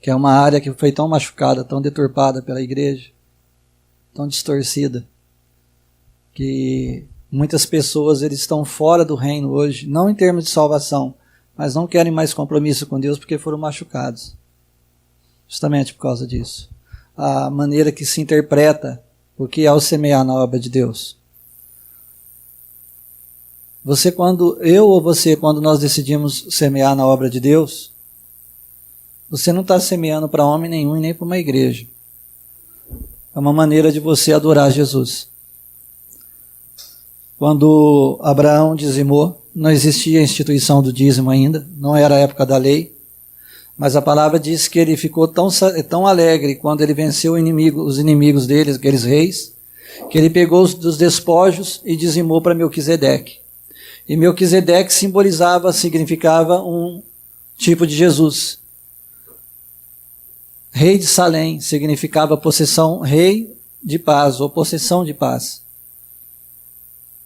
que é uma área que foi tão machucada, tão deturpada pela igreja, tão distorcida, que muitas pessoas eles estão fora do reino hoje, não em termos de salvação, mas não querem mais compromisso com Deus porque foram machucados. Justamente por causa disso. A maneira que se interpreta o que é o semear na obra de Deus. Quando nós decidimos semear na obra de Deus, você não está semeando para homem nenhum e nem para uma igreja. É uma maneira de você adorar Jesus. Quando Abraão dizimou, não existia a instituição do dízimo ainda, não era a época da lei, mas a palavra diz que ele ficou tão alegre quando ele venceu os inimigos deles, aqueles reis, que ele pegou dos despojos e dizimou para Melquisedeque. E Melquisedeque significava um tipo de Jesus. Rei de Salém significava possessão, rei de paz, ou possessão de paz.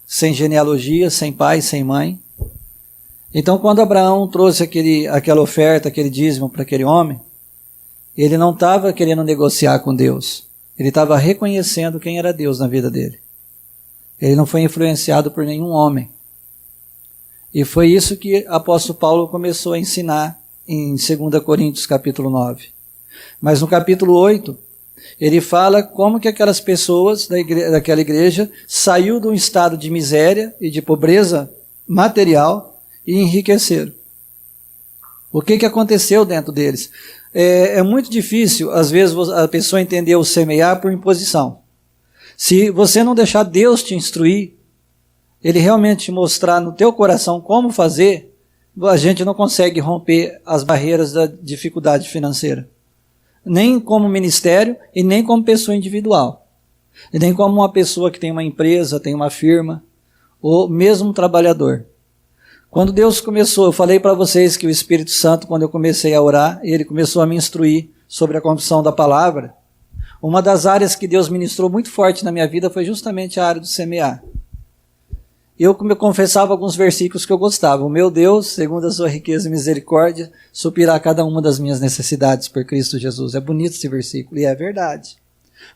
Sem genealogia, sem pai, sem mãe. Então, quando Abraão trouxe aquela oferta, aquele dízimo para aquele homem, ele não estava querendo negociar com Deus. Ele estava reconhecendo quem era Deus na vida dele. Ele não foi influenciado por nenhum homem. E foi isso que o apóstolo Paulo começou a ensinar em 2 Coríntios capítulo 9. Mas no capítulo 8, ele fala como que aquelas pessoas daquela igreja saiu de um estado de miséria e de pobreza material e enriqueceram. O que aconteceu dentro deles? É muito difícil, às vezes, a pessoa entender o semear por imposição. Se você não deixar Deus te instruir, Ele realmente te mostrar no teu coração como fazer, a gente não consegue romper as barreiras da dificuldade financeira. Nem como ministério e nem como pessoa individual. E nem como uma pessoa que tem uma empresa, tem uma firma, ou mesmo um trabalhador. Quando Deus começou, eu falei para vocês que o Espírito Santo, quando eu comecei a orar, ele começou a me instruir sobre a confissão da palavra. Uma das áreas que Deus ministrou muito forte na minha vida foi justamente a área do semear. Eu confessava alguns versículos que eu gostava. O meu Deus, segundo a sua riqueza e misericórdia, suprirá cada uma das minhas necessidades por Cristo Jesus. É bonito esse versículo e é verdade.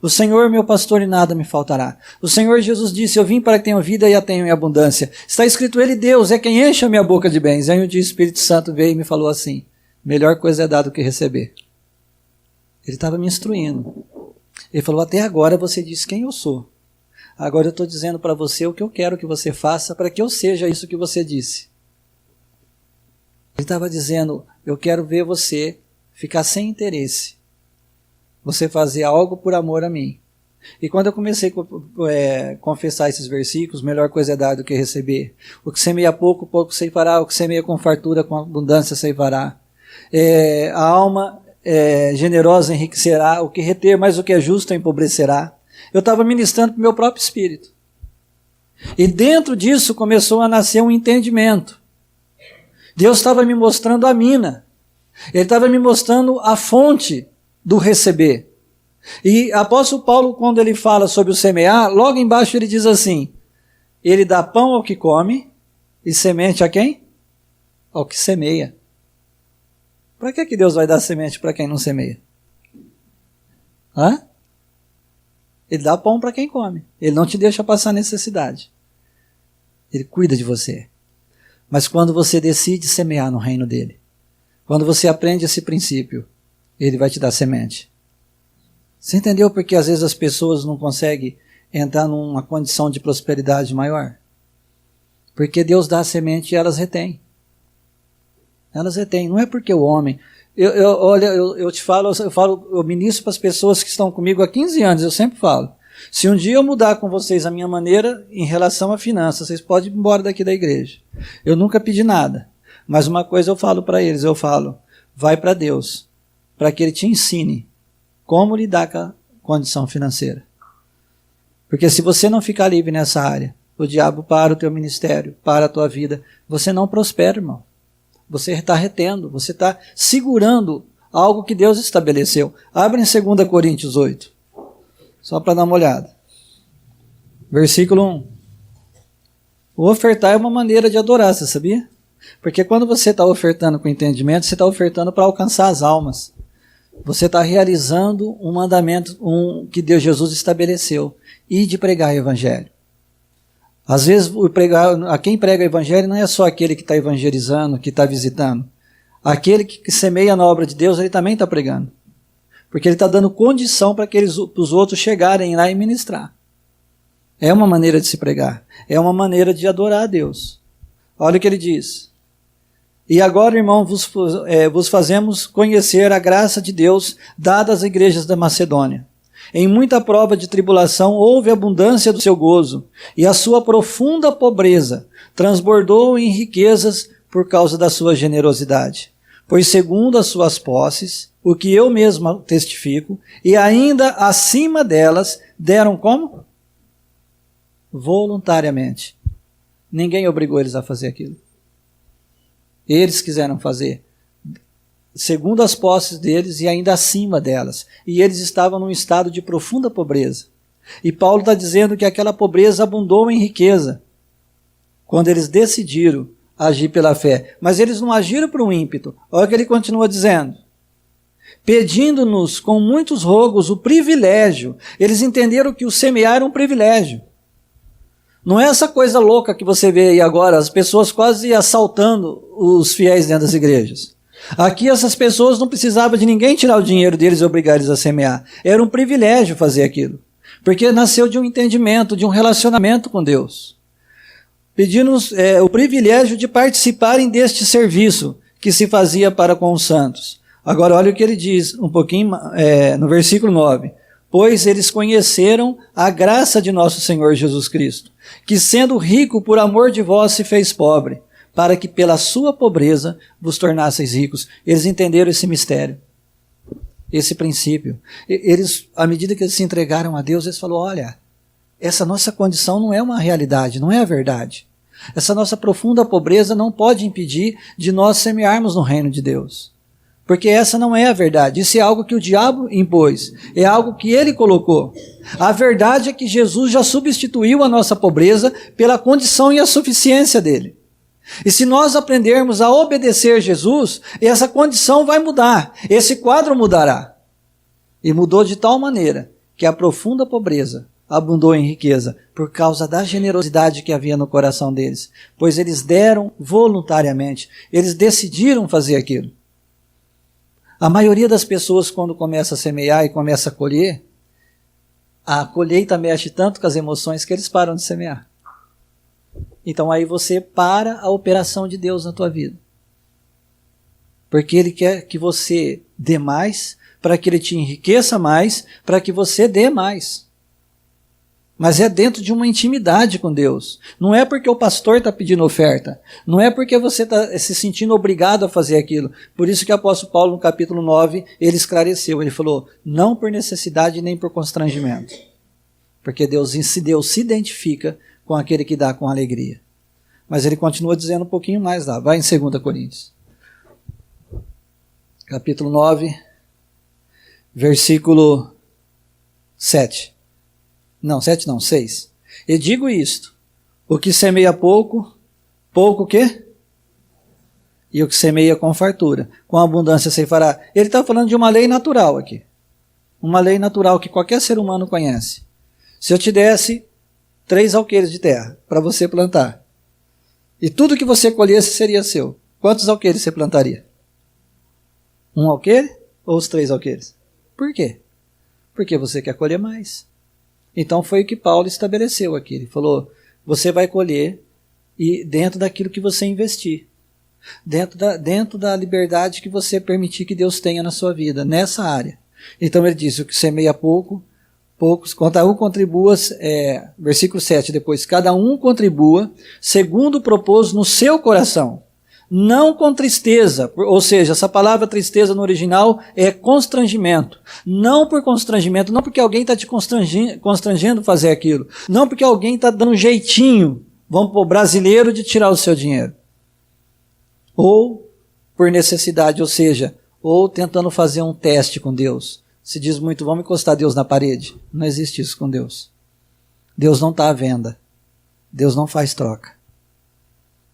O Senhor é meu pastor e nada me faltará. O Senhor Jesus disse, eu vim para que tenham vida e a tenham em abundância. Está escrito, Ele, Deus, é quem enche a minha boca de bens. E aí um dia o Espírito Santo veio e me falou assim, melhor coisa é dar do que receber. Ele estava me instruindo. Ele falou, até agora você disse quem eu sou. Agora eu estou dizendo para você o que eu quero que você faça para que eu seja isso que você disse. Ele estava dizendo, eu quero ver você ficar sem interesse. Você fazer algo por amor a mim. E quando eu comecei a confessar esses versículos, melhor coisa é dar do que receber. O que semeia pouco, pouco ceifará. O que semeia com fartura, com abundância ceifará. A alma generosa enriquecerá. O que reter mais o que é justo empobrecerá. Eu estava ministrando para o meu próprio espírito. E dentro disso começou a nascer um entendimento. Deus estava me mostrando a mina. Ele estava me mostrando a fonte do receber. E apóstolo Paulo, quando ele fala sobre o semear, logo embaixo ele diz assim, ele dá pão ao que come e semente a quem? Ao que semeia. Para que Deus vai dar semente para quem não semeia? Hã? Ele dá pão para quem come. Ele não te deixa passar necessidade. Ele cuida de você. Mas quando você decide semear no reino dele, quando você aprende esse princípio, ele vai te dar semente. Você entendeu porque às vezes as pessoas não conseguem entrar numa condição de prosperidade maior? Porque Deus dá a semente e elas retêm. Elas retêm. Não é porque o homem... Eu ministro para as pessoas que estão comigo há 15 anos, eu sempre falo. Se um dia eu mudar com vocês a minha maneira em relação a finanças, vocês podem ir embora daqui da igreja. Eu nunca pedi nada. Mas uma coisa eu falo para eles, vai para Deus, para que Ele te ensine como lidar com a condição financeira. Porque se você não ficar livre nessa área, o diabo para o teu ministério, para a tua vida, você não prospera, irmão. Você está retendo, você está segurando algo que Deus estabeleceu. Abre em 2 Coríntios 8, só para dar uma olhada. Versículo 1. O ofertar é uma maneira de adorar, você sabia? Porque quando você está ofertando com entendimento, você está ofertando para alcançar as almas. Você está realizando um mandamento que Deus Jesus estabeleceu, e de pregar o evangelho. Às vezes, a quem prega o evangelho não é só aquele que está evangelizando, que está visitando. Aquele que semeia na obra de Deus, ele também está pregando. Porque ele está dando condição para os outros chegarem lá e ministrar. É uma maneira de se pregar. É uma maneira de adorar a Deus. Olha o que ele diz. E agora, irmão, vos fazemos conhecer a graça de Deus dada às igrejas da Macedônia. Em muita prova de tribulação houve abundância do seu gozo, e a sua profunda pobreza transbordou em riquezas por causa da sua generosidade. Pois segundo as suas posses, o que eu mesmo testifico, e ainda acima delas, deram como? Voluntariamente. Ninguém obrigou eles a fazer aquilo. Eles quiseram fazer, segundo as posses deles e ainda acima delas. E eles estavam num estado de profunda pobreza. E Paulo está dizendo que aquela pobreza abundou em riqueza, quando eles decidiram agir pela fé. Mas eles não agiram por um ímpeto. Olha o que ele continua dizendo. Pedindo-nos com muitos rogos o privilégio. Eles entenderam que o semear era um privilégio. Não é essa coisa louca que você vê aí agora, as pessoas quase assaltando os fiéis dentro das igrejas. Aqui essas pessoas não precisavam de ninguém tirar o dinheiro deles e obrigar eles a semear. Era um privilégio fazer aquilo. Porque nasceu de um entendimento, de um relacionamento com Deus. Pedindo-nos o privilégio de participarem deste serviço que se fazia para com os santos. Agora olha o que ele diz, um pouquinho no versículo 9. Pois eles conheceram a graça de nosso Senhor Jesus Cristo, que sendo rico por amor de vós se fez pobre, para que pela sua pobreza vos tornasseis ricos. Eles entenderam esse mistério, esse princípio. Eles, à medida que eles se entregaram a Deus, eles falaram, olha, essa nossa condição não é uma realidade, não é a verdade. Essa nossa profunda pobreza não pode impedir de nós semearmos no reino de Deus. Porque essa não é a verdade. Isso é algo que o diabo impôs. É algo que ele colocou. A verdade é que Jesus já substituiu a nossa pobreza pela condição e a suficiência dele. E se nós aprendermos a obedecer Jesus, essa condição vai mudar. Esse quadro mudará. E mudou de tal maneira que a profunda pobreza abundou em riqueza por causa da generosidade que havia no coração deles. Pois eles deram voluntariamente. Eles decidiram fazer aquilo. A maioria das pessoas, quando começa a semear e começa a colher, a colheita mexe tanto com as emoções que eles param de semear. Então aí você para a operação de Deus na tua vida. Porque Ele quer que você dê mais, para que Ele te enriqueça mais, para que você dê mais. Mas é dentro de uma intimidade com Deus. Não é porque o pastor está pedindo oferta. Não é porque você está se sentindo obrigado a fazer aquilo. Por isso que o apóstolo Paulo, no capítulo 9, ele esclareceu. Ele falou, não por necessidade nem por constrangimento. Porque Deus se identifica com aquele que dá com alegria. Mas ele continua dizendo um pouquinho mais lá. Vai em 2 Coríntios. Capítulo 9, versículo 7. Não, 7 não, 6. E digo isto, o que semeia pouco, pouco o quê? E o que semeia com fartura, com abundância ceifará. Ele está falando de uma lei natural aqui. Uma lei natural que qualquer ser humano conhece. Se eu te desse 3 alqueires de terra para você plantar, e tudo que você colhesse seria seu, quantos alqueires você plantaria? 1 alqueire ou os 3 alqueires? Por quê? Porque você quer colher mais. Então foi o que Paulo estabeleceu aqui. Ele falou, você vai colher e dentro daquilo que você investir. Dentro da liberdade que você permitir que Deus tenha na sua vida, nessa área. Então ele diz, o que semeia poucos, cada um contribua, versículo 7 depois, cada um contribua segundo propôs no seu coração. Não com tristeza, ou seja, essa palavra tristeza no original é constrangimento. Não por constrangimento, não porque alguém está te constrangendo a fazer aquilo. Não porque alguém está dando um jeitinho, vamos pôr brasileiro, de tirar o seu dinheiro. Ou por necessidade, ou seja, ou tentando fazer um teste com Deus. Se diz muito, vamos encostar Deus na parede. Não existe isso com Deus. Deus não está à venda. Deus não faz troca.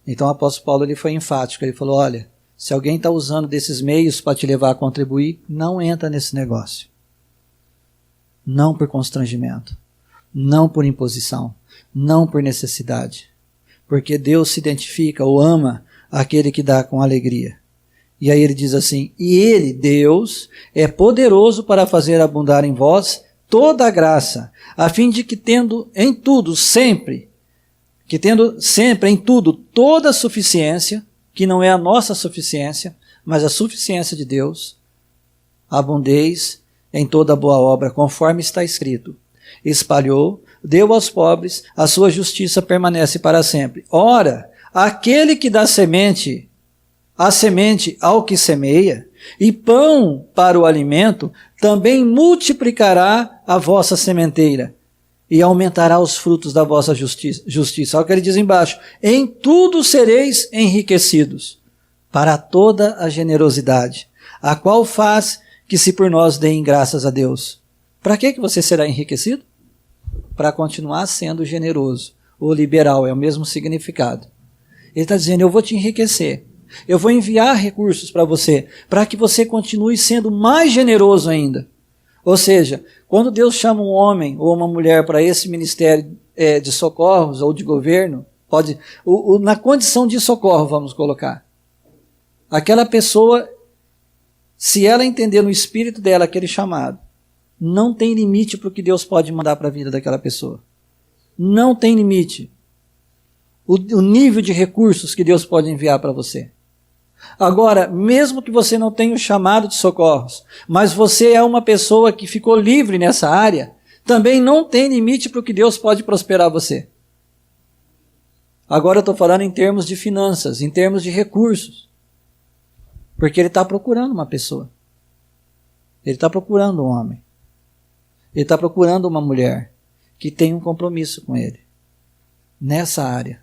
Então o apóstolo Paulo ele foi enfático, ele falou, olha, Se alguém está usando desses meios para te levar a contribuir, não entra nesse negócio. Não por constrangimento, não por imposição, não por necessidade. Porque Deus se identifica ou ama aquele que dá com alegria. E aí ele diz assim, e ele, Deus, é poderoso para fazer abundar em vós toda a graça, a fim de que tendo em tudo sempre em tudo toda a suficiência, que não é a nossa suficiência, mas a suficiência de Deus, abundeis em toda boa obra, conforme está escrito. Espalhou, deu aos pobres, a sua justiça permanece para sempre. Ora, aquele que dá a semente ao que semeia, e pão para o alimento, também multiplicará a vossa sementeira, e aumentará os frutos da vossa justiça. Olha o que ele diz embaixo, em tudo sereis enriquecidos, para toda a generosidade, a qual faz que se por nós deem graças a Deus. Para que você será enriquecido? Para continuar sendo generoso, ou liberal, é o mesmo significado. Ele está dizendo, eu vou te enriquecer, eu vou enviar recursos para você, para que você continue sendo mais generoso ainda. Ou seja, quando Deus chama um homem ou uma mulher para esse ministério de socorros ou de governo, na condição de socorro, vamos colocar, aquela pessoa, se ela entender no espírito dela aquele chamado, não tem limite para o que Deus pode mandar para a vida daquela pessoa. Não tem limite. O nível de recursos que Deus pode enviar para você. Agora, mesmo que você não tenha o chamado de socorros, mas você é uma pessoa que ficou livre nessa área, também não tem limite para o que Deus pode prosperar você. Agora eu estou falando em termos de finanças, em termos de recursos. Porque ele está procurando uma pessoa. Ele está procurando um homem. Ele está procurando uma mulher que tem um compromisso com ele. Nessa área.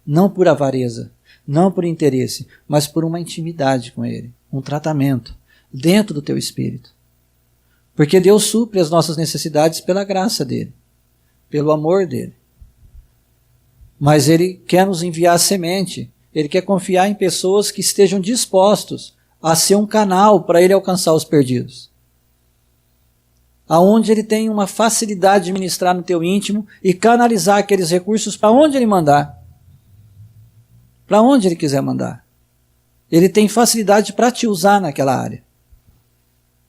Não por avareza, não por interesse, mas por uma intimidade com ele. Um tratamento dentro do teu espírito. Porque Deus supre as nossas necessidades pela graça dele. Pelo amor dele. Mas ele quer nos enviar semente. Ele quer confiar em pessoas que estejam dispostos a ser um canal para ele alcançar os perdidos. Aonde ele tem uma facilidade de ministrar no teu íntimo e canalizar aqueles recursos para onde ele mandar. Para onde ele quiser mandar. Ele tem facilidade para te usar naquela área.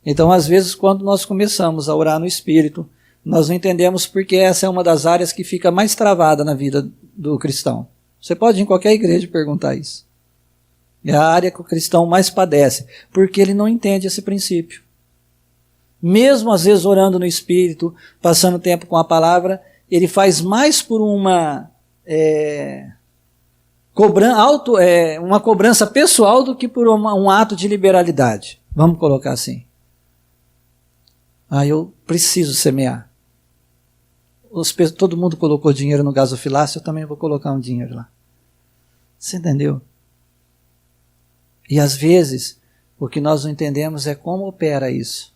Então, às vezes, quando nós começamos a orar no Espírito, nós não entendemos porque essa é uma das áreas que fica mais travada na vida do cristão. Você pode ir em qualquer igreja perguntar isso. É a área que o cristão mais padece, porque ele não entende esse princípio. Mesmo às vezes orando no Espírito, passando tempo com a palavra, ele faz mais por uma cobrança pessoal do que por um ato de liberalidade. Vamos colocar assim. Eu preciso semear. Todo mundo colocou dinheiro no gasofilácio, eu também vou colocar um dinheiro lá. Você entendeu? E às vezes, o que nós não entendemos é como opera isso.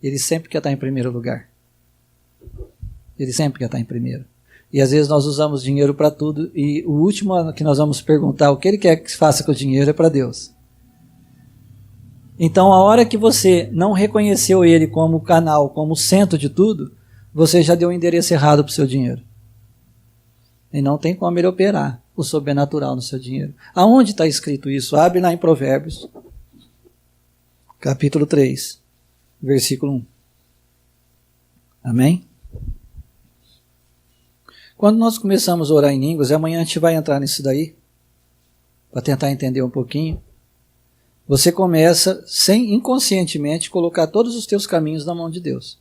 Ele sempre quer estar em primeiro lugar. Ele sempre quer estar em primeiro. E às vezes nós usamos dinheiro para tudo e o último que nós vamos perguntar o que ele quer que se faça com o dinheiro é para Deus. Então a hora que você não reconheceu ele como canal, como centro de tudo, você já deu o endereço errado para o seu dinheiro. E não tem como ele operar o sobrenatural no seu dinheiro. Aonde está escrito isso? Abre lá em Provérbios, capítulo 3, versículo 1. Amém? Quando nós começamos a orar em línguas, e amanhã a gente vai entrar nisso daí, para tentar entender um pouquinho, você começa, inconscientemente, colocar todos os teus caminhos na mão de Deus.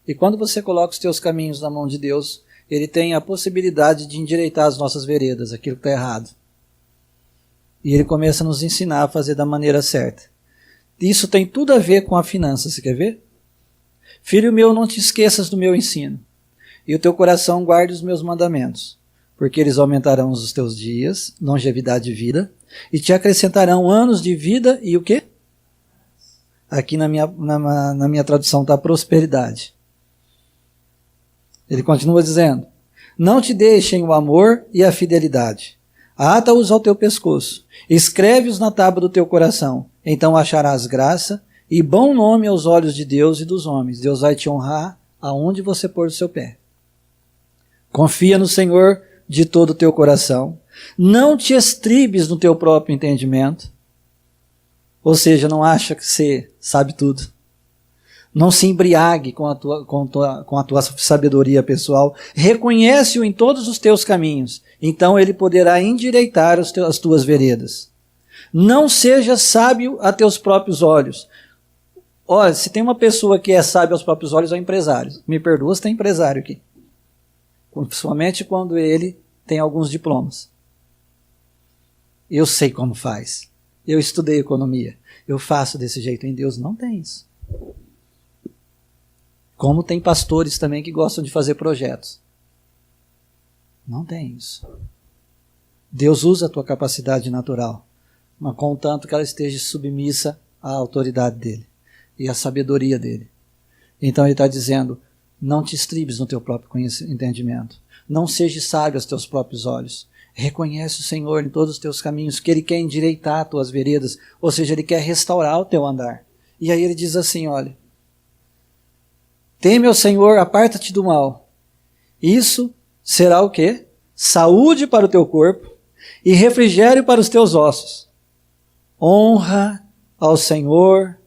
E quando você coloca os teus caminhos na mão de Deus, ele tem a possibilidade de endireitar as nossas veredas, aquilo que está errado. E ele começa a nos ensinar a fazer da maneira certa. Isso tem tudo a ver com a finança, você quer ver? Filho meu, não te esqueças do meu ensino, e o teu coração guarde os meus mandamentos, porque eles aumentarão os teus dias, longevidade de vida, e te acrescentarão anos de vida e o quê? Aqui na minha tradução está prosperidade. Ele continua dizendo, não te deixem o amor e a fidelidade. ata-os ao teu pescoço, escreve-os na tábua do teu coração, então acharás graça e bom nome aos olhos de Deus e dos homens. Deus vai te honrar aonde você pôr o seu pé. Confia no Senhor de todo o teu coração, não te estribes no teu próprio entendimento, ou seja, não acha que você sabe tudo. Não se embriague com a tua sabedoria pessoal. Reconhece-o em todos os teus caminhos. Então ele poderá endireitar as tuas veredas. Não seja sábio a teus próprios olhos. Olha, se tem uma pessoa que é sábia aos próprios olhos, é o empresário. Me perdoa se tem empresário aqui. Principalmente quando ele tem alguns diplomas. Eu sei como faz. Eu estudei economia. Eu faço desse jeito. Em Deus não tem isso. Como tem pastores também que gostam de fazer projetos. Não tem isso. Deus usa a tua capacidade natural, mas contanto que ela esteja submissa à autoridade dele e à sabedoria dele. Então ele está dizendo, não te estribes no teu próprio entendimento. Não sejas sábio aos teus próprios olhos. Reconhece o Senhor em todos os teus caminhos, que Ele quer endireitar as tuas veredas, ou seja, Ele quer restaurar o teu andar. E aí ele diz assim, olha, teme ao Senhor, aparta-te do mal. Isso será o quê? Saúde para o teu corpo e refrigério para os teus ossos. Honra ao Senhor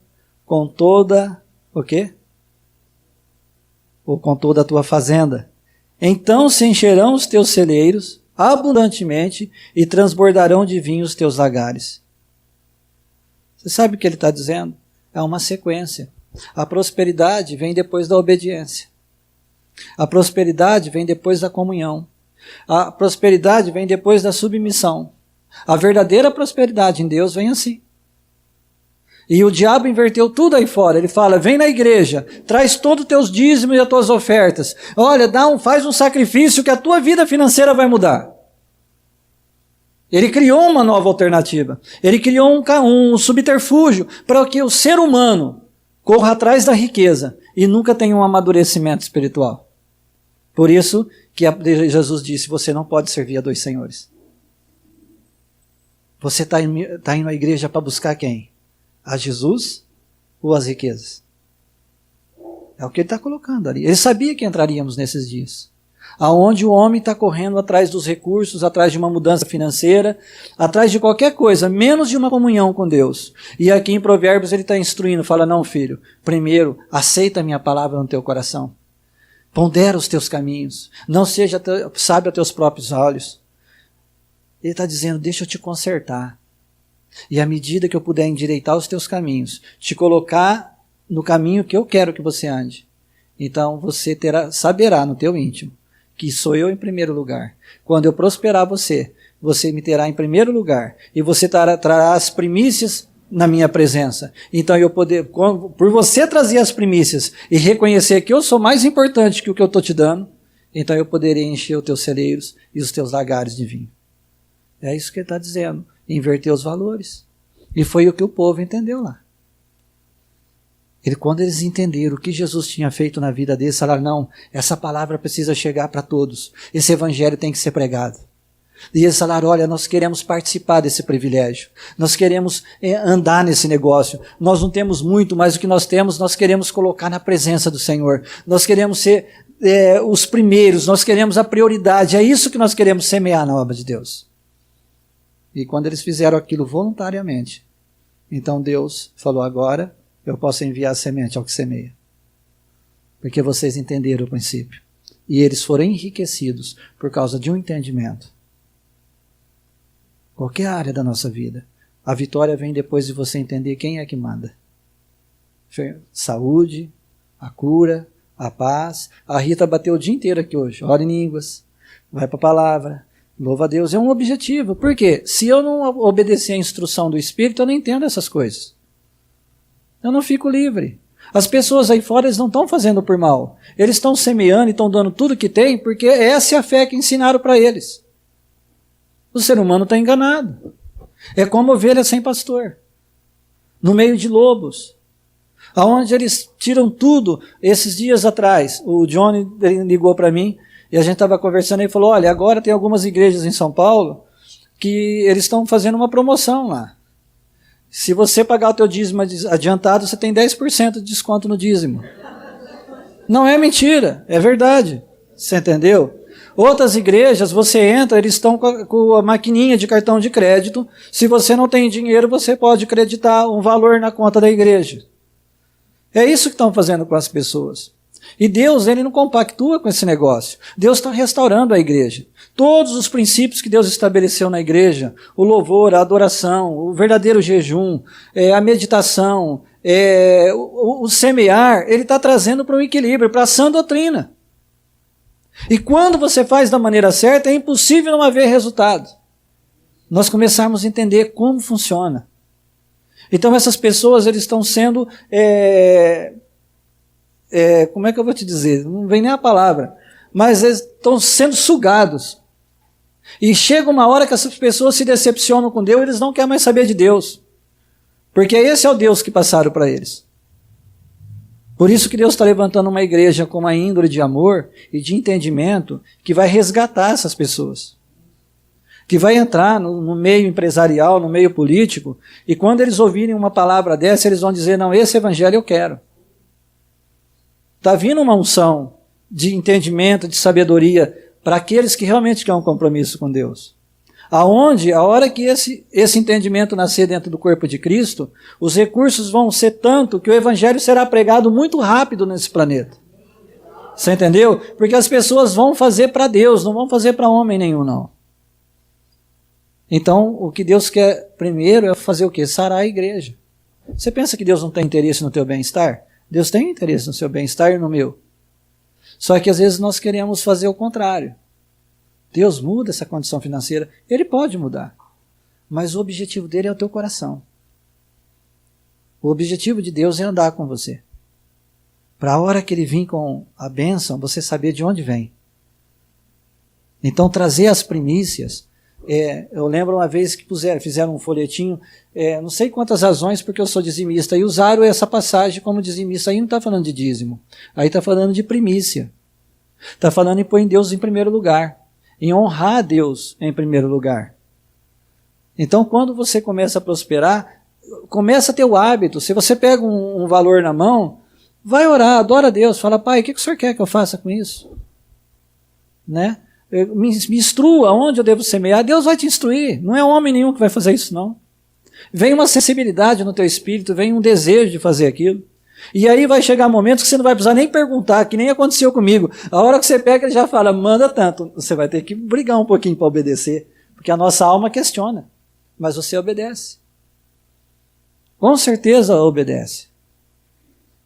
com toda, o quê? Ou com toda a tua fazenda. Então se encherão os teus celeiros abundantemente e transbordarão de vinho os teus lagares. Você sabe o que ele está dizendo? É uma sequência. A prosperidade vem depois da obediência. A prosperidade vem depois da comunhão. A prosperidade vem depois da submissão. A verdadeira prosperidade em Deus vem assim. E o diabo inverteu tudo aí fora. Ele fala, vem na igreja, traz todos os teus dízimos e as tuas ofertas. Olha, faz um sacrifício que a tua vida financeira vai mudar. Ele criou uma nova alternativa. Ele criou um subterfúgio para que o ser humano corra atrás da riqueza e nunca tenha um amadurecimento espiritual. Por isso que Jesus disse, você não pode servir a dois senhores. Você está indo à igreja para buscar quem? A Jesus ou as riquezas? É o que ele está colocando ali. Ele sabia que entraríamos nesses dias. Aonde o homem está correndo atrás dos recursos, atrás de uma mudança financeira, atrás de qualquer coisa, menos de uma comunhão com Deus. E aqui em Provérbios ele está instruindo, fala, não filho, primeiro aceita a minha palavra no teu coração. Pondera os teus caminhos, não seja sábio a teus próprios olhos. Ele está dizendo, deixa eu te consertar. E à medida que eu puder endireitar os teus caminhos, te colocar no caminho que eu quero que você ande, então você saberá no teu íntimo que sou eu em primeiro lugar. Quando eu prosperar você me terá em primeiro lugar, e você trará as primícias na minha presença. Então por você trazer as primícias e reconhecer que eu sou mais importante que o que eu estou te dando, então eu poderei encher os teus celeiros e os teus lagares de vinho. É isso que ele está dizendo. Inverter os valores. E foi o que o povo entendeu lá. Quando eles entenderam o que Jesus tinha feito na vida deles, falaram, não, essa palavra precisa chegar para todos. Esse evangelho tem que ser pregado. E eles falaram, olha, nós queremos participar desse privilégio. Nós queremos andar nesse negócio. Nós não temos muito, mas o que nós temos, nós queremos colocar na presença do Senhor. Nós queremos ser os primeiros, nós queremos a prioridade. É isso que nós queremos semear na obra de Deus. E quando eles fizeram aquilo voluntariamente, então Deus falou, agora eu posso enviar a semente ao que semeia. Porque vocês entenderam o princípio. E eles foram enriquecidos por causa de um entendimento. Qualquer área da nossa vida, a vitória vem depois de você entender quem é que manda. Saúde, a cura, a paz. A Rita bateu o dia inteiro aqui hoje. Ora em línguas, vai para a palavra. Louva a Deus, é um objetivo. Por quê? Se eu não obedecer a instrução do Espírito, eu não entendo essas coisas. Eu não fico livre. As pessoas aí fora, eles não estão fazendo por mal. Eles estão semeando e estão dando tudo que tem, porque essa é a fé que ensinaram para eles. O ser humano está enganado. É como ovelha sem pastor. No meio de lobos. Aonde eles tiram tudo. Esses dias atrás, o Johnny ligou para mim, e a gente estava conversando e falou, olha, agora tem algumas igrejas em São Paulo que eles estão fazendo uma promoção lá. Se você pagar o teu dízimo adiantado, você tem 10% de desconto no dízimo. Não é mentira, é verdade. Você entendeu? Outras igrejas, você entra, eles estão com a maquininha de cartão de crédito. Se você não tem dinheiro, você pode acreditar um valor na conta da igreja. É isso que estão fazendo com as pessoas. E Deus, ele não compactua com esse negócio. Deus está restaurando a igreja. Todos os princípios que Deus estabeleceu na igreja, o louvor, a adoração, o verdadeiro jejum, a meditação, o semear, ele está trazendo para um equilíbrio, para a sã doutrina. E quando você faz da maneira certa, é impossível não haver resultado. Nós começarmos a entender como funciona. Então essas pessoas, eles estão sendo, como é que eu vou te dizer? Não vem nem a palavra. Mas eles estão sendo sugados. E chega uma hora que essas pessoas se decepcionam com Deus, eles não querem mais saber de Deus. Porque esse é o Deus que passaram para eles. Por isso que Deus está levantando uma igreja com uma índole de amor e de entendimento que vai resgatar essas pessoas. Que vai entrar no meio empresarial, no meio político, e quando eles ouvirem uma palavra dessa, eles vão dizer, não, esse evangelho eu quero. Está vindo uma unção de entendimento, de sabedoria, para aqueles que realmente querem um compromisso com Deus. A hora que esse entendimento nascer dentro do corpo de Cristo, os recursos vão ser tanto que o evangelho será pregado muito rápido nesse planeta. Você entendeu? Porque as pessoas vão fazer para Deus, não vão fazer para homem nenhum, não. Então, o que Deus quer primeiro é fazer o quê? Sarar a igreja. Você pensa que Deus não tem interesse no teu bem-estar? Deus tem interesse no seu bem-estar e no meu. Só que às vezes nós queremos fazer o contrário. Deus muda essa condição financeira. Ele pode mudar. Mas o objetivo dele é o teu coração. O objetivo de Deus é andar com você. Para a hora que ele vir com a bênção, você saber de onde vem. Então trazer as primícias. Eu lembro uma vez que fizeram um folhetinho, não sei quantas razões, porque eu sou dizimista, e usaram essa passagem como dizimista. Aí não está falando de dízimo. Aí está falando de primícia. Está falando em pôr Deus em primeiro lugar. Em honrar a Deus em primeiro lugar. Então, quando você começa a prosperar, começa a ter o hábito. Se você pega um valor na mão, vai orar, adora a Deus. Fala, pai, o que o senhor quer que eu faça com isso? Né? Me instrua onde eu devo semear. Deus vai te instruir. Não é homem nenhum que vai fazer isso, não. Vem uma sensibilidade no teu espírito, vem um desejo de fazer aquilo. E aí vai chegar momentos que você não vai precisar nem perguntar, que nem aconteceu comigo. A hora que você pega, ele já fala, manda tanto. Você vai ter que brigar um pouquinho para obedecer, porque a nossa alma questiona, mas você obedece. Com certeza obedece.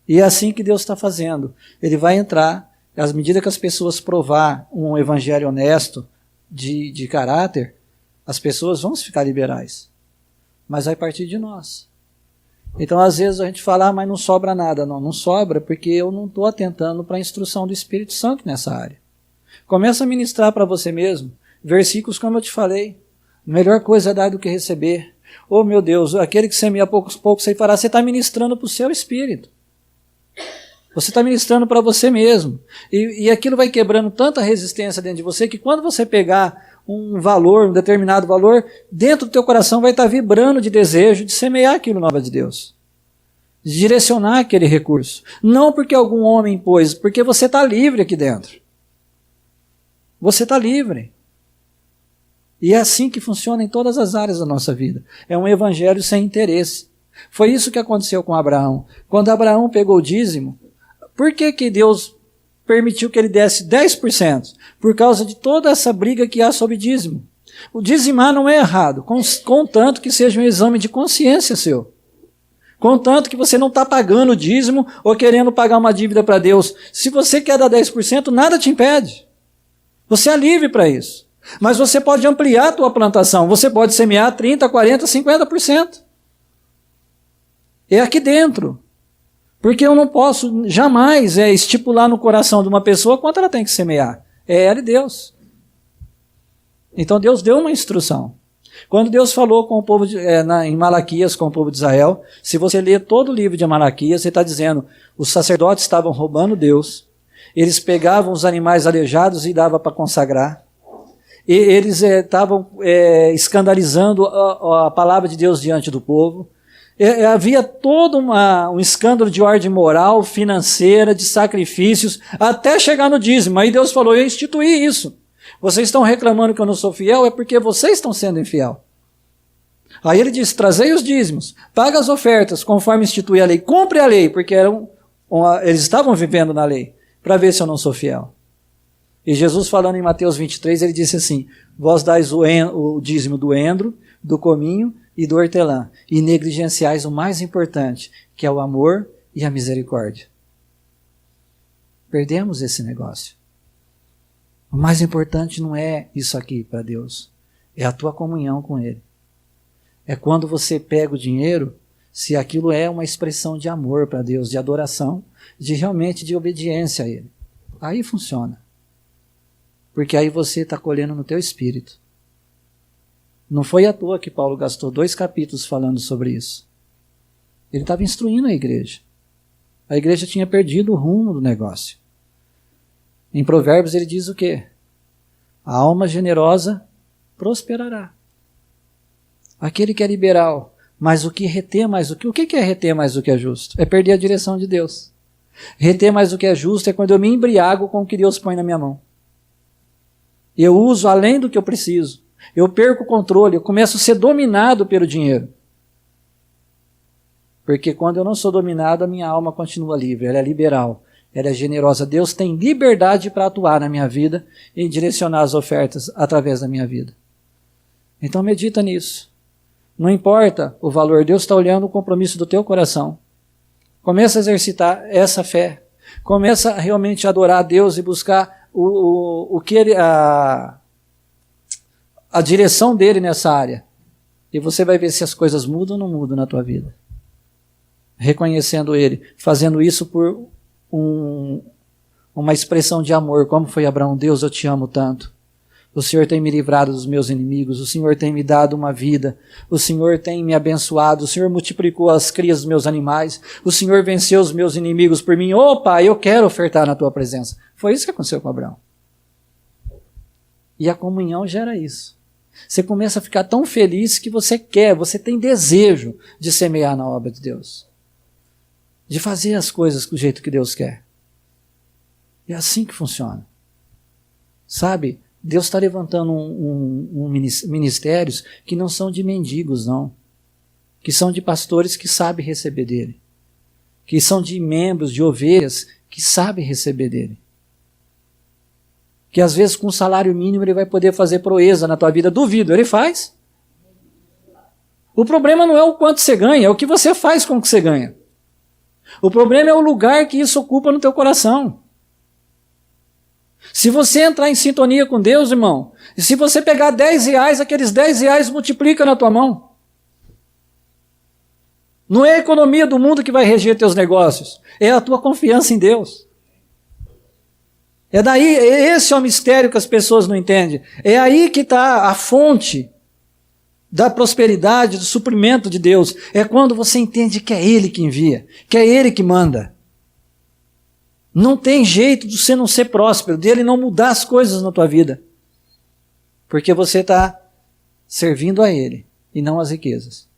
E é assim que Deus está fazendo. Ele vai entrar, à medida que as pessoas provar um evangelho honesto, de caráter, as pessoas vão ficar liberais. Mas vai partir de nós. Então, às vezes, a gente fala, mas não sobra nada. Não sobra porque eu não estou atentando para a instrução do Espírito Santo nessa área. Começa a ministrar para você mesmo. Versículos como eu te falei. Melhor coisa é dar do que receber. Oh, meu Deus, aquele que semeia poucos ceifará. Você está ministrando para o seu espírito. Você está ministrando para você mesmo. E aquilo vai quebrando tanta resistência dentro de você que quando você pegar um valor, um determinado valor, dentro do teu coração vai estar vibrando de desejo de semear aquilo na obra de Deus. De direcionar aquele recurso. Não porque algum homem impôs, porque você está livre aqui dentro. Você está livre. E é assim que funciona em todas as áreas da nossa vida. É um evangelho sem interesse. Foi isso que aconteceu com Abraão. Quando Abraão pegou o dízimo, por que Deus permitiu que ele desse 10%? Por causa de toda essa briga que há sobre dízimo. O dizimar não é errado, contanto que seja um exame de consciência seu. Contanto que você não está pagando o dízimo ou querendo pagar uma dívida para Deus. Se você quer dar 10%, nada te impede. Você é livre para isso. Mas você pode ampliar a tua plantação. Você pode semear 30%, 40%, 50%. É aqui dentro. Porque eu não posso jamais estipular no coração de uma pessoa quanto ela tem que semear. É ela e Deus. Então Deus deu uma instrução. Quando Deus falou com o povo em Malaquias, com o povo de Israel, se você ler todo o livro de Malaquias, ele está dizendo, os sacerdotes estavam roubando Deus, eles pegavam os animais aleijados e davam para consagrar, eles estavam escandalizando a palavra de Deus diante do povo. Havia todo um escândalo de ordem moral, financeira, de sacrifícios, até chegar no dízimo. Aí Deus falou, eu instituí isso. Vocês estão reclamando que eu não sou fiel, é porque vocês estão sendo infiel. Aí ele disse, trazei os dízimos, paga as ofertas, conforme institui a lei, cumpre a lei, porque eles estavam vivendo na lei, para ver se eu não sou fiel. E Jesus falando em Mateus 23, ele disse assim, vós dais o dízimo do endro, do cominho e do hortelã, e negligenciais o mais importante, que é o amor e a misericórdia. Perdemos esse negócio. O mais importante não é isso aqui para Deus, é a tua comunhão com Ele. É quando você pega o dinheiro, se aquilo é uma expressão de amor para Deus, de adoração, realmente de obediência a Ele. Aí funciona. Porque aí você está colhendo no teu espírito. Não foi à toa que Paulo gastou 2 capítulos falando sobre isso. Ele estava instruindo a igreja. A igreja tinha perdido o rumo do negócio. Em Provérbios ele diz o quê? A alma generosa prosperará. Aquele que é liberal, mas o que reter mais o que? O que é reter mais do que é justo? É perder a direção de Deus. Reter mais do que é justo é quando eu me embriago com o que Deus põe na minha mão. Eu uso além do que eu preciso. Eu perco o controle, eu começo a ser dominado pelo dinheiro. Porque quando eu não sou dominado, a minha alma continua livre, ela é liberal, ela é generosa. Deus tem liberdade para atuar na minha vida e direcionar as ofertas através da minha vida. Então medita nisso. Não importa o valor, Deus está olhando o compromisso do teu coração. Começa a exercitar essa fé. Começa a realmente adorar a Deus e buscar o que ele... a direção dele nessa área. E você vai ver se as coisas mudam ou não mudam na tua vida. Reconhecendo ele, fazendo isso por uma expressão de amor, como foi Abraão, Deus, eu te amo tanto. O Senhor tem me livrado dos meus inimigos, o Senhor tem me dado uma vida, o Senhor tem me abençoado, o Senhor multiplicou as crias dos meus animais, o Senhor venceu os meus inimigos por mim. Opa, eu quero ofertar na tua presença. Foi isso que aconteceu com Abraão. E a comunhão gera isso. Você começa a ficar tão feliz que você tem desejo de semear na obra de Deus. De fazer as coisas do jeito que Deus quer. É assim que funciona. Sabe, Deus está levantando ministérios que não são de mendigos, não. Que são de pastores que sabem receber dele. Que são de membros, de ovelhas, que sabem receber dele. Que às vezes com um salário mínimo ele vai poder fazer proeza na tua vida. Duvido, ele faz. O problema não é o quanto você ganha, é o que você faz com o que você ganha. O problema é o lugar que isso ocupa no teu coração. Se você entrar em sintonia com Deus, irmão, e se você pegar 10 reais, aqueles 10 reais multiplica na tua mão. Não é a economia do mundo que vai reger teus negócios, é a tua confiança em Deus. Esse é o mistério que as pessoas não entendem. É aí que está a fonte da prosperidade, do suprimento de Deus. É quando você entende que é Ele que envia, que é Ele que manda. Não tem jeito de você não ser próspero, dele não mudar as coisas na tua vida. Porque você está servindo a Ele e não as riquezas.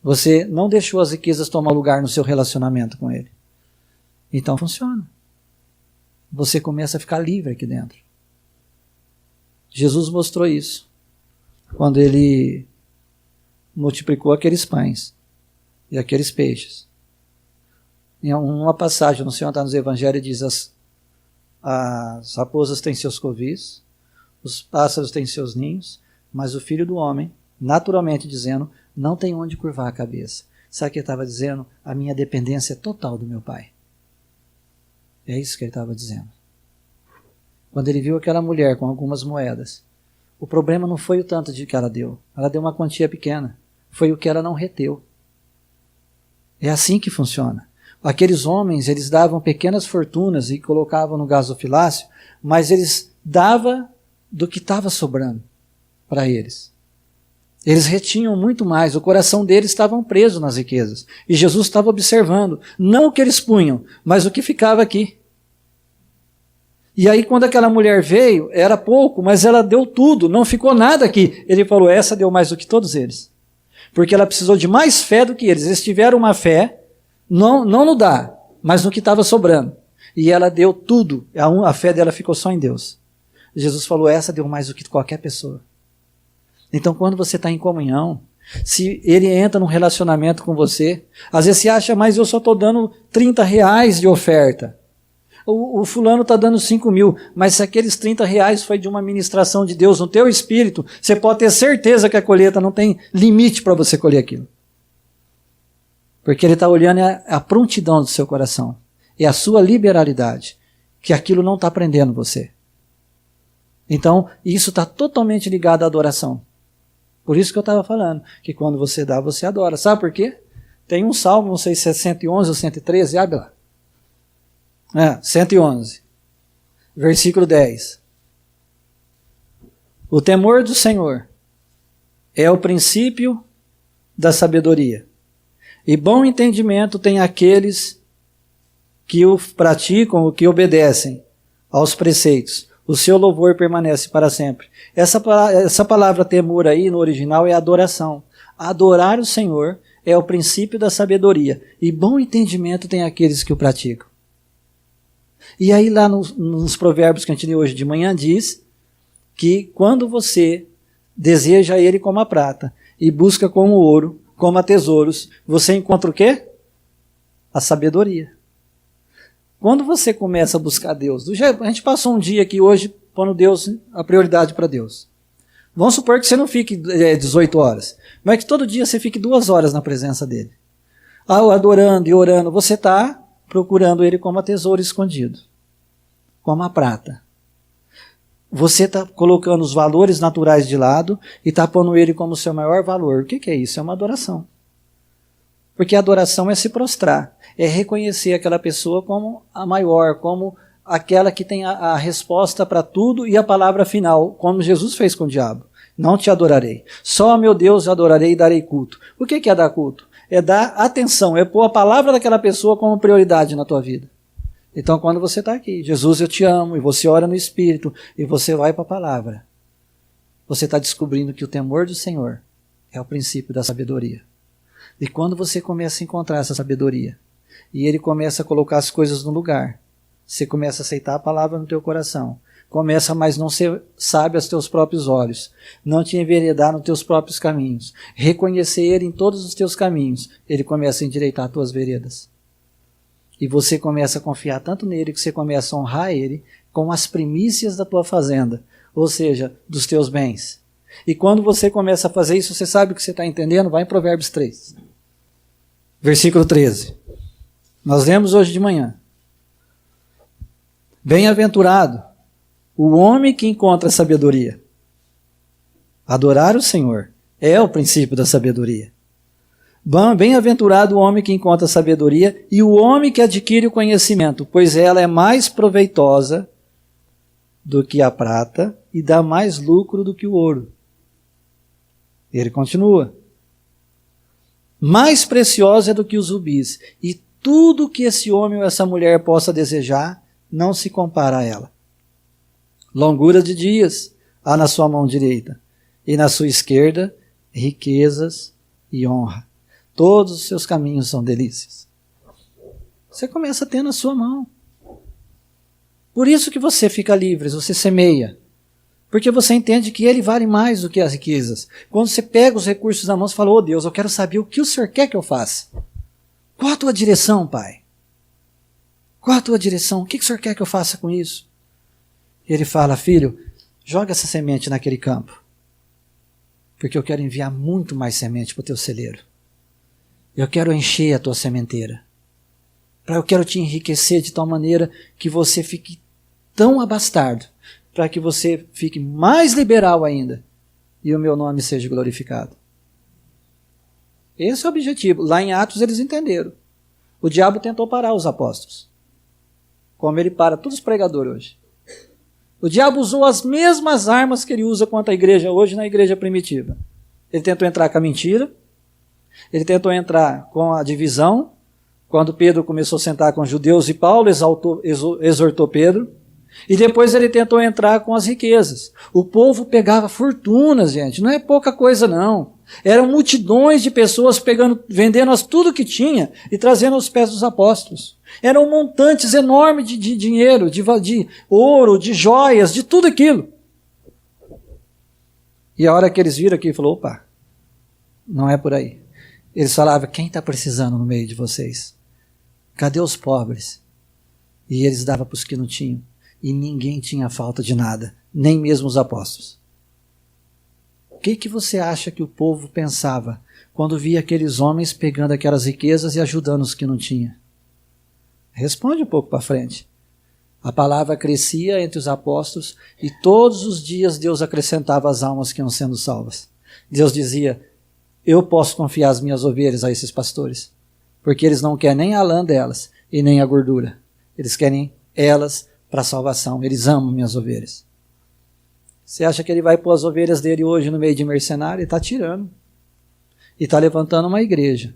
Você não deixou as riquezas tomar lugar no seu relacionamento com Ele. Então funciona. Você começa a ficar livre aqui dentro. Jesus mostrou isso quando Ele multiplicou aqueles pães e aqueles peixes. Em uma passagem, no Senhor está nos Evangelhos, diz as raposas têm seus covis, os pássaros têm seus ninhos, mas o Filho do Homem, naturalmente dizendo, não tem onde curvar a cabeça. Sabe o que ele estava dizendo? A minha dependência é total do meu Pai. É isso que ele estava dizendo. Quando ele viu aquela mulher com algumas moedas, o problema não foi o tanto de que ela deu uma quantia pequena, foi o que ela não reteu. É assim que funciona. Aqueles homens, eles davam pequenas fortunas e colocavam no gasofilácio, mas eles davam do que estava sobrando para eles. Eles retinham muito mais, o coração deles estava preso nas riquezas. E Jesus estava observando, não o que eles punham, mas o que ficava aqui. E aí quando aquela mulher veio, era pouco, mas ela deu tudo, não ficou nada aqui. Ele falou, essa deu mais do que todos eles. Porque ela precisou de mais fé do que eles. Eles tiveram uma fé, não no dar, mas no que estava sobrando. E ela deu tudo, a fé dela ficou só em Deus. Jesus falou, essa deu mais do que qualquer pessoa. Então quando você está em comunhão, se ele entra num relacionamento com você, às vezes você acha, mas eu só estou dando R$30 de oferta. O fulano está dando 5.000, mas se aqueles R$30 foi de uma ministração de Deus no teu espírito, você pode ter certeza que a colheita não tem limite para você colher aquilo. Porque ele está olhando a prontidão do seu coração, e a sua liberalidade, que aquilo não está prendendo você. Então, isso está totalmente ligado à adoração. Por isso que eu estava falando, que quando você dá, você adora. Sabe por quê? Tem um salmo, não sei se é 111 ou 113, abre lá. 111, versículo 10. O temor do Senhor é o princípio da sabedoria, e bom entendimento tem aqueles que o praticam, o que obedecem aos preceitos. O seu louvor permanece para sempre. Essa palavra temor aí no original é adoração. Adorar o Senhor é o princípio da sabedoria, e bom entendimento tem aqueles que o praticam. E aí lá nos provérbios que a gente leu hoje de manhã diz que quando você deseja ele como a prata e busca como o ouro, como a tesouros, você encontra o quê? A sabedoria. Quando você começa a buscar Deus, a gente passou um dia aqui hoje pondo Deus, a prioridade para Deus. Vamos supor que você não fique 18 horas, mas que todo dia você fique 2 horas na presença dele. Adorando e orando, você está procurando ele como a tesouro escondido, como a prata. Você está colocando os valores naturais de lado e está pondo ele como seu maior valor. O que é isso? É uma adoração. Porque a adoração é se prostrar, é reconhecer aquela pessoa como a maior, como aquela que tem a resposta para tudo e a palavra final, como Jesus fez com o diabo. Não te adorarei. Só a meu Deus eu adorarei e darei culto. O que é dar culto? É dar atenção, é pôr a palavra daquela pessoa como prioridade na tua vida. Então quando você está aqui, Jesus eu te amo, e você ora no Espírito, e você vai para a palavra, você está descobrindo que o temor do Senhor é o princípio da sabedoria. E quando você começa a encontrar essa sabedoria, e ele começa a colocar as coisas no lugar, você começa a aceitar a palavra no teu coração, começa a mais não ser sábio aos teus próprios olhos, não te enveredar nos teus próprios caminhos, reconhecer ele em todos os teus caminhos, ele começa a endireitar as tuas veredas. E você começa a confiar tanto nele que você começa a honrar ele com as primícias da tua fazenda, ou seja, dos teus bens. E quando você começa a fazer isso, você sabe o que você está entendendo? Vai em Provérbios 3. Versículo 13. Nós lemos hoje de manhã. Bem-aventurado o homem que encontra sabedoria. Adorar o Senhor é o princípio da sabedoria. Bem-aventurado o homem que encontra sabedoria e o homem que adquire o conhecimento, pois ela é mais proveitosa do que a prata e dá mais lucro do que o ouro. Ele continua. Mais preciosa do que os rubis, e tudo que esse homem ou essa mulher possa desejar não se compara a ela. Longura de dias há na sua mão direita, e na sua esquerda riquezas e honra. Todos os seus caminhos são delícias. Você começa a ter na sua mão. Por isso que você fica livre, você semeia. Porque você entende que ele vale mais do que as riquezas. Quando você pega os recursos na mão, você fala, Deus, eu quero saber o que o Senhor quer que eu faça. Qual a tua direção, Pai? Qual a tua direção? O que o Senhor quer que eu faça com isso? E ele fala, filho, joga essa semente naquele campo. Porque eu quero enviar muito mais semente para o teu celeiro. Eu quero encher a tua sementeira. Eu quero te enriquecer de tal maneira que você fique tão abastado, para que você fique mais liberal ainda, e o meu nome seja glorificado. Esse é o objetivo. Lá em Atos eles entenderam. O diabo tentou parar os apóstolos, como ele para todos os pregadores hoje. O diabo usou as mesmas armas que ele usa contra a igreja hoje na igreja primitiva. Ele tentou entrar com a mentira, ele tentou entrar com a divisão, quando Pedro começou a sentar com os judeus e Paulo exortou Pedro. E depois ele tentou entrar com as riquezas. O povo pegava fortunas, gente. Não é pouca coisa, não. Eram multidões de pessoas vendendo tudo que tinha e trazendo aos pés dos apóstolos. Eram montantes enormes de dinheiro, de ouro, de joias, de tudo aquilo. E a hora que eles viram aqui, falou, opa, não é por aí. Eles falavam, quem está precisando no meio de vocês? Cadê os pobres? E eles davam para os que não tinham. E ninguém tinha falta de nada, nem mesmo os apóstolos. O que você acha que o povo pensava quando via aqueles homens pegando aquelas riquezas e ajudando os que não tinham? Responde um pouco para frente. A palavra crescia entre os apóstolos e todos os dias Deus acrescentava as almas que iam sendo salvas. Deus dizia, eu posso confiar as minhas ovelhas a esses pastores, porque eles não querem nem a lã delas e nem a gordura. Eles querem elas para a salvação. Eles amam minhas ovelhas. Você acha que ele vai pôr as ovelhas dele hoje no meio de mercenário? Ele está tirando. E está levantando uma igreja,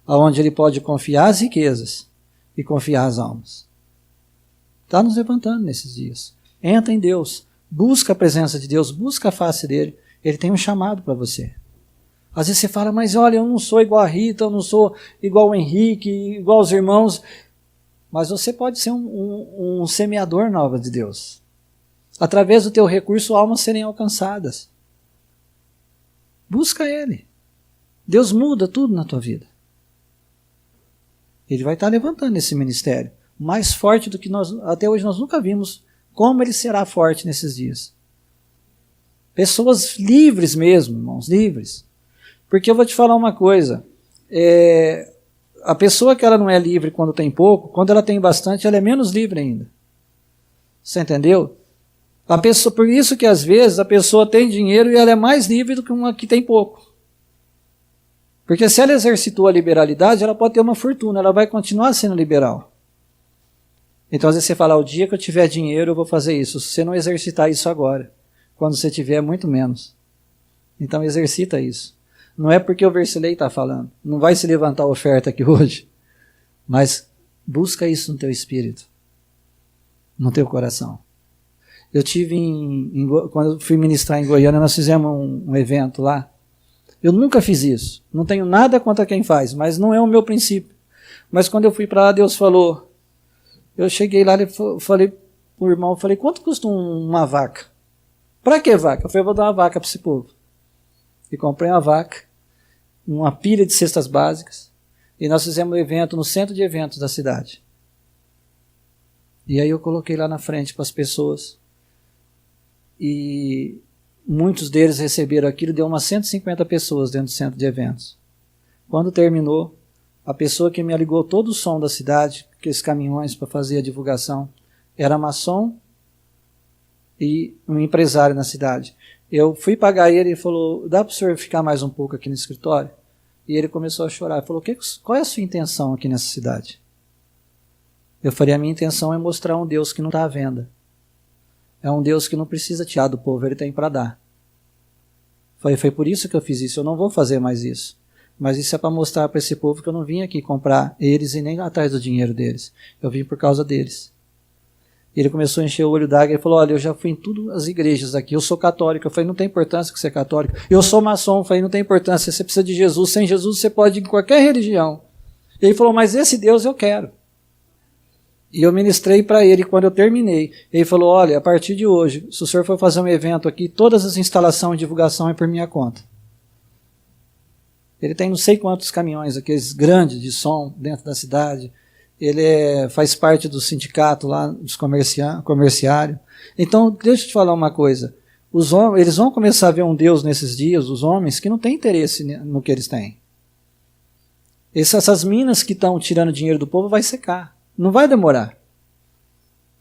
onde ele pode confiar as riquezas e confiar as almas. Está nos levantando nesses dias. Entra em Deus. Busca a presença de Deus. Busca a face dele. Ele tem um chamado para você. Às vezes você fala, mas olha, eu não sou igual a Rita, eu não sou igual o Henrique, igual os irmãos. Mas você pode ser um semeador na obra de Deus. Através do teu recurso, almas serem alcançadas. Busca Ele. Deus muda tudo na tua vida. Ele vai estar levantando esse ministério. Mais forte do que até hoje nós nunca vimos. Como ele será forte nesses dias. Pessoas livres mesmo, irmãos, livres. Porque eu vou te falar uma coisa. A pessoa que ela não é livre quando tem pouco, quando ela tem bastante, ela é menos livre ainda. Você entendeu? Por isso que às vezes a pessoa tem dinheiro e ela é mais livre do que uma que tem pouco. Porque se ela exercitou a liberalidade, ela pode ter uma fortuna, ela vai continuar sendo liberal. Então às vezes você fala, o dia que eu tiver dinheiro eu vou fazer isso. Se você não exercitar isso agora, quando você tiver muito menos. Então exercita isso. Não é porque o Versilei está falando. Não vai se levantar a oferta aqui hoje. Mas busca isso no teu espírito. No teu coração. Eu tive quando eu fui ministrar em Goiânia, nós fizemos um evento lá. Eu nunca fiz isso. Não tenho nada contra quem faz, mas não é o meu princípio. Mas quando eu fui para lá, Deus falou. Eu cheguei lá e falei para o irmão, quanto custa uma vaca? Para que vaca? Eu falei, vou dar uma vaca para esse povo. E comprei uma vaca, uma pilha de cestas básicas, e nós fizemos um evento no centro de eventos da cidade. E aí eu coloquei lá na frente para as pessoas, e muitos deles receberam aquilo, deu umas 150 pessoas dentro do centro de eventos. Quando terminou, a pessoa que me ligou todo o som da cidade, aqueles caminhões para fazer a divulgação, era maçom e um empresário na cidade. Eu fui pagar ele e falou, dá para o senhor ficar mais um pouco aqui no escritório? E ele começou a chorar. Ele falou, qual é a sua intenção aqui nessa cidade? Eu falei, a minha intenção é mostrar um Deus que não está à venda. É um Deus que não precisa tirar do povo, ele tem para dar. Foi por isso que eu fiz isso, eu não vou fazer mais isso. Mas isso é para mostrar para esse povo que eu não vim aqui comprar eles e nem atrás do dinheiro deles. Eu vim por causa deles. Ele começou a encher o olho d'água e falou, olha, eu já fui em todas as igrejas aqui, eu sou católico. Eu falei, não tem importância que você é católico. Eu sou maçom. Eu falei, não tem importância, você precisa de Jesus. Sem Jesus você pode ir em qualquer religião. Ele falou, mas esse Deus eu quero. E eu ministrei para ele quando eu terminei. Ele falou, olha, a partir de hoje, se o senhor for fazer um evento aqui, todas as instalações e divulgação é por minha conta. Ele tem não sei quantos caminhões, aqueles grandes de som dentro da cidade. Ele faz parte do sindicato lá, dos comerciários. Então, deixa eu te falar uma coisa. Eles vão começar a ver um Deus nesses dias, os homens, que não tem interesse no que eles têm. Essas minas que estão tirando dinheiro do povo vai secar. Não vai demorar.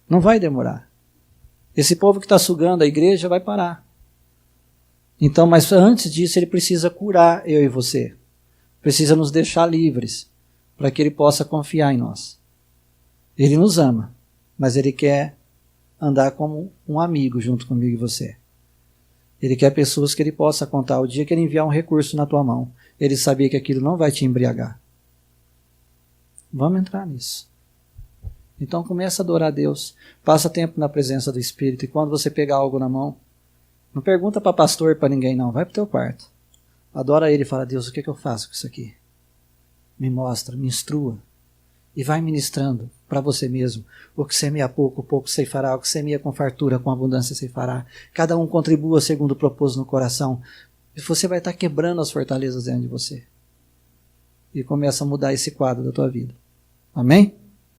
Não vai demorar. Esse povo que está sugando a igreja vai parar. Então, mas antes disso, ele precisa curar eu e você. Precisa nos deixar livres, para que ele possa confiar em nós. Ele nos ama, mas ele quer andar como um amigo junto comigo e você. Ele quer pessoas que ele possa contar. O dia que ele enviar um recurso na tua mão, ele sabia que aquilo não vai te embriagar. Vamos entrar nisso. Então começa a adorar a Deus, passa tempo na presença do Espírito, e quando você pegar algo na mão, não pergunta para pastor, para ninguém não, vai para o teu quarto. Adora Ele e fala, Deus, o que eu faço com isso aqui? Me mostra, me instrua. E vai ministrando para você mesmo. O que semeia pouco, pouco ceifará. O que semeia com fartura, com abundância ceifará. Cada um contribua segundo o propósito no coração. E você vai estar quebrando as fortalezas dentro de você. E começa a mudar esse quadro da tua vida. Amém?